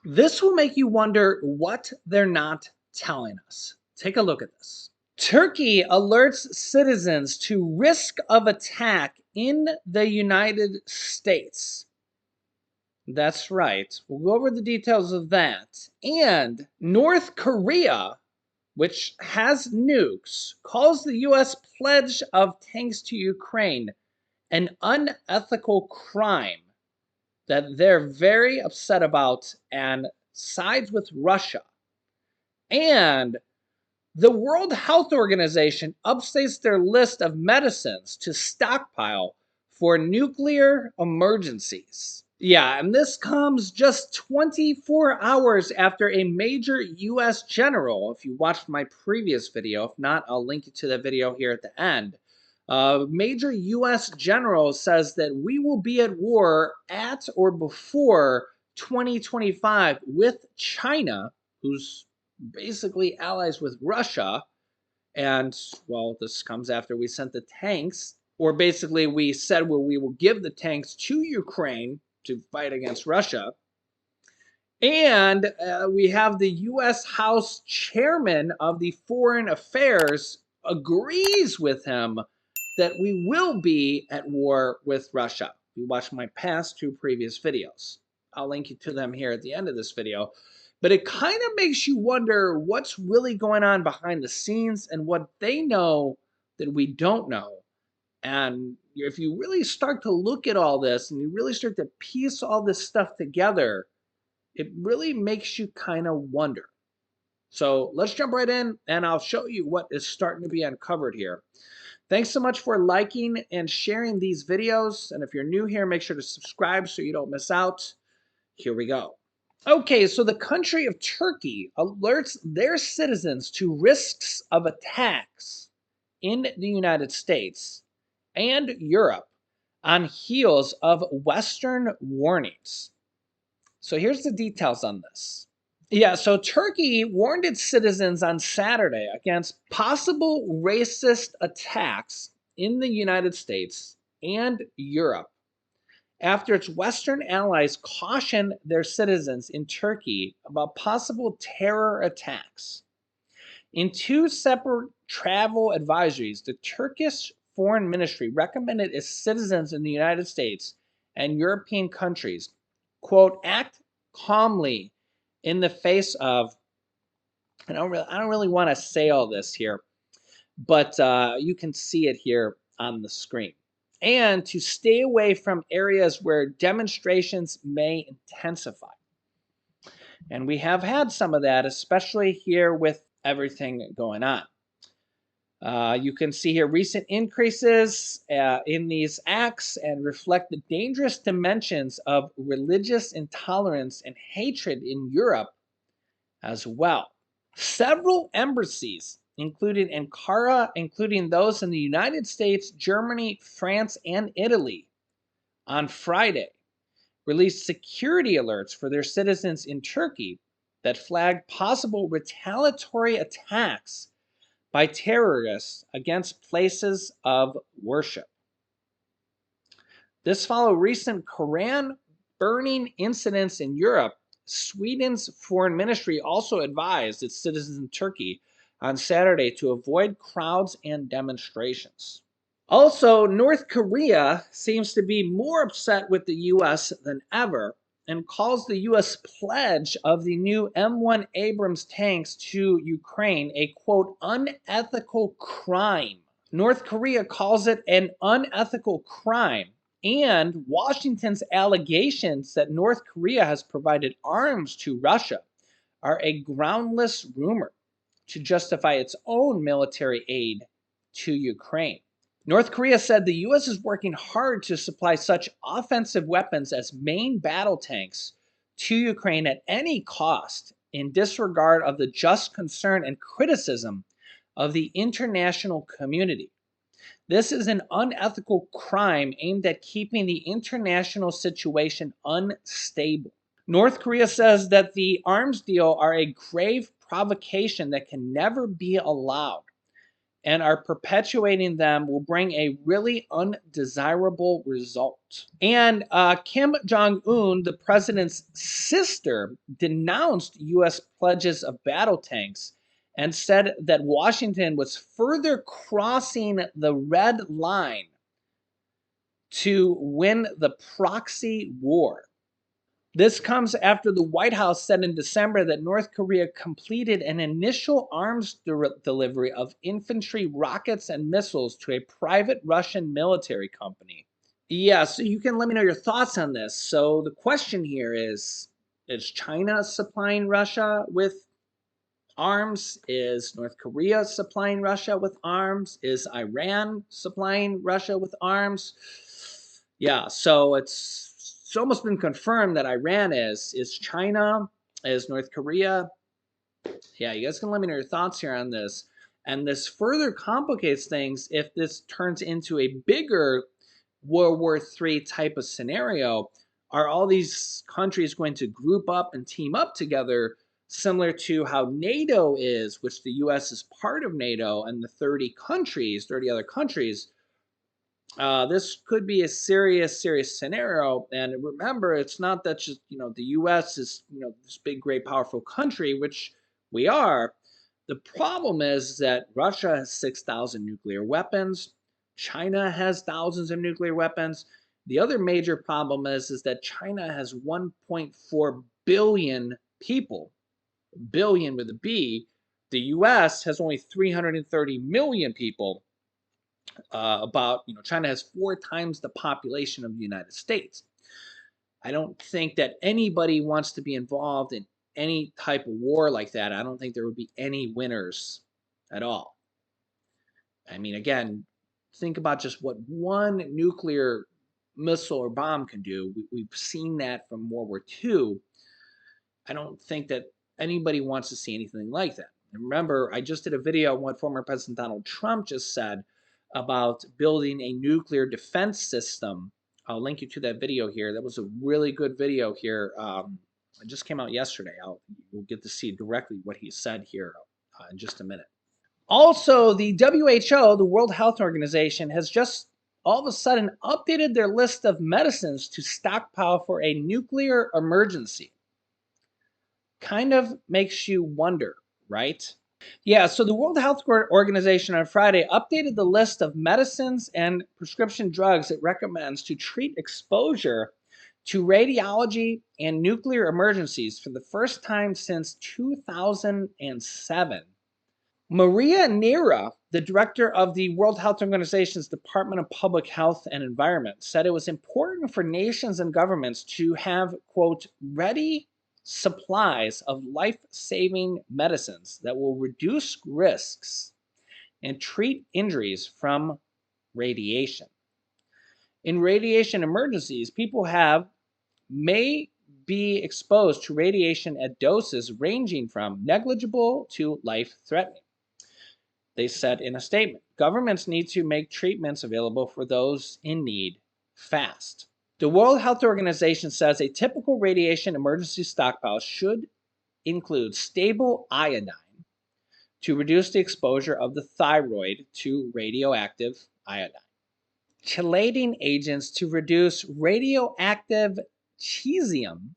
This will make you wonder what they're not telling us. Take a look at this. Turkey alerts citizens to risk of attack in the United States. That's right. We'll go over the details of that. And North Korea, which has nukes, calls the US pledge of tanks to Ukraine an unethical crime that they're very upset about and sides with Russia. And the World Health Organization updates their list of medicines to stockpile for nuclear emergencies. Yeah, and this comes just 24 hours after a major US general. If you watched my previous video, if not, I'll link you to the video here at the end. A major US general says that we will be at war at or before 2025 with China, who's basically allies with Russia. And, well, this comes after we sent the tanks, or basically we said, well, we will give the tanks to Ukraine to fight against Russia. And we have the U.S. House chairman of the Foreign Affairs agrees with him that we will be at war with Russia. You watch my past two previous videos. I'll link you to them here at the end of this video. But it kind of makes you wonder what's really going on behind the scenes and what they know that we don't know. And if you really start to look at all this and you really start to piece all this stuff together, it really makes you kind of wonder. So let's jump right in and I'll show you what is starting to be uncovered here. Thanks so much for liking and sharing these videos. And if you're new here, make sure to subscribe so you don't miss out. Here we go. Okay, so the country of Turkey alerts their citizens to risks of attacks in the United States and Europe on heels of Western warnings. So here's the details on this. Yeah, so Turkey warned its citizens on Saturday against possible racist attacks in the United States and Europe after its Western allies cautioned their citizens in Turkey about possible terror attacks. In two separate travel advisories, the Turkish Foreign Ministry recommended its citizens in the United States and European countries, quote, act calmly in the face of, I don't really want to say all this here, but you can see it here on the screen. And to stay away from areas where demonstrations may intensify. And we have had some of that, especially here with everything going on. You can see here recent increases in these acts and reflect the dangerous dimensions of religious intolerance and hatred in Europe as well. Several embassies, including Ankara, including those in the United States, Germany, France, and Italy, on Friday, released security alerts for their citizens in Turkey that flagged possible retaliatory attacks by terrorists against places of worship. This followed recent Quran burning incidents in Europe. Sweden's foreign ministry also advised its citizens in Turkey on Saturday to avoid crowds and demonstrations. Also, North Korea seems to be more upset with the US than ever and calls the US pledge of the new M1 Abrams tanks to Ukraine a quote unethical crime. North Korea calls it an unethical crime, and Washington's allegations that North Korea has provided arms to Russia are a groundless rumor to justify its own military aid to Ukraine. North Korea said the U.S. is working hard to supply such offensive weapons as main battle tanks to Ukraine at any cost, in disregard of the just concern and criticism of the international community. This is an unethical crime aimed at keeping the international situation unstable. North Korea says that the arms deal are a grave provocation that can never be allowed. and are perpetuating them will bring a really undesirable result. And Kim Jong-un, the president's sister, denounced U.S. pledges of battle tanks and said that Washington was further crossing the red line to win the proxy war. This comes after the White House said in December that North Korea completed an initial arms delivery of infantry rockets and missiles to a private Russian military company. Yeah, so you can let me know your thoughts on this. So the question here is China supplying Russia with arms? Is North Korea supplying Russia with arms? Is Iran supplying Russia with arms? Yeah, so it's almost been confirmed that Iran is. Is China? Is North Korea? Yeah, you guys can let me know your thoughts here on this. And this further complicates things if this turns into a bigger World War III type of scenario. Are all these countries going to group up and team up together, similar to how NATO is, which the US is part of NATO, and the 30 other countries? This could be a serious scenario. And remember, it's not that just, the US is, this big, great, powerful country, which we are. The problem is that Russia has 6,000 nuclear weapons. China has thousands of nuclear weapons. The other major problem is that China has 1.4 billion people, billion with a B. The US has only 330 million people. China has 4 times the population of the United States. I don't think that anybody wants to be involved in any type of war like that. I don't think there would be any winners at all. I mean, again, think about just what one nuclear missile or bomb can do. We've seen that from World War II. I don't think that anybody wants to see anything like that. And remember, I just did a video on what former President Donald Trump just said about building a nuclear defense system. I'll link you to that video here. That was a really good video here. It just came out yesterday. You'll get to see directly what he said here in just a minute. Also, the WHO, the World Health Organization, has just all of a sudden updated their list of medicines to stockpile for a nuclear emergency. Kind of makes you wonder, right? Yeah, so the World Health Organization on Friday updated the list of medicines and prescription drugs it recommends to treat exposure to radiology and nuclear emergencies for the first time since 2007. Maria Neira, the director of the World Health Organization's Department of Public Health and Environment, said it was important for nations and governments to have, quote, ready supplies of life-saving medicines that will reduce risks and treat injuries from radiation. In radiation emergencies, people may be exposed to radiation at doses ranging from negligible to life-threatening. They said in a statement, governments need to make treatments available for those in need fast. The World Health Organization says a typical radiation emergency stockpile should include stable iodine to reduce the exposure of the thyroid to radioactive iodine, chelating agents to reduce radioactive cesium,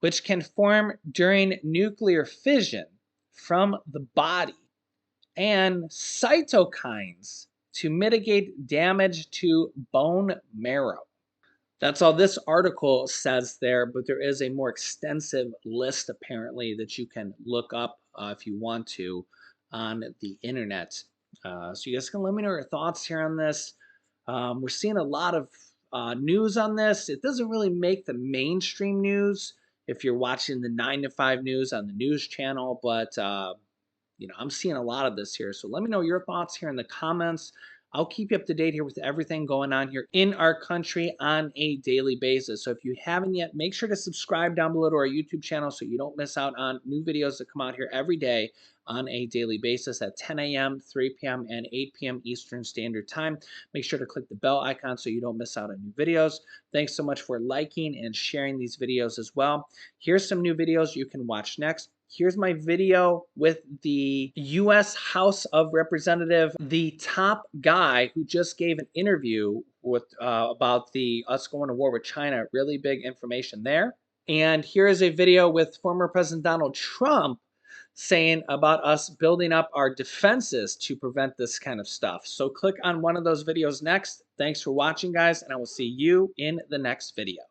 which can form during nuclear fission from the body, and cytokines to mitigate damage to bone marrow. That's all this article says there, but there is a more extensive list apparently that you can look up if you want to on the internet. So you guys can let me know your thoughts here on this. We're seeing a lot of news on this. It doesn't really make the mainstream news if you're watching the 9 to 5 news on the news channel, but I'm seeing a lot of this here. So let me know your thoughts here in the comments. I'll keep you up to date here with everything going on here in our country on a daily basis. So if you haven't yet, make sure to subscribe down below to our YouTube channel so you don't miss out on new videos that come out here every day on a daily basis at 10 a.m., 3 p.m., and 8 p.m. Eastern Standard Time. Make sure to click the bell icon so you don't miss out on new videos. Thanks so much for liking and sharing these videos as well. Here's some new videos you can watch next. Here's my video with the US House of Representative, the top guy who just gave an interview with about the us going to war with China. Really big information there. And here is a video with former President Donald Trump saying about us building up our defenses to prevent this kind of stuff. So click on one of those videos next. Thanks for watching, guys, and I will see you in the next video.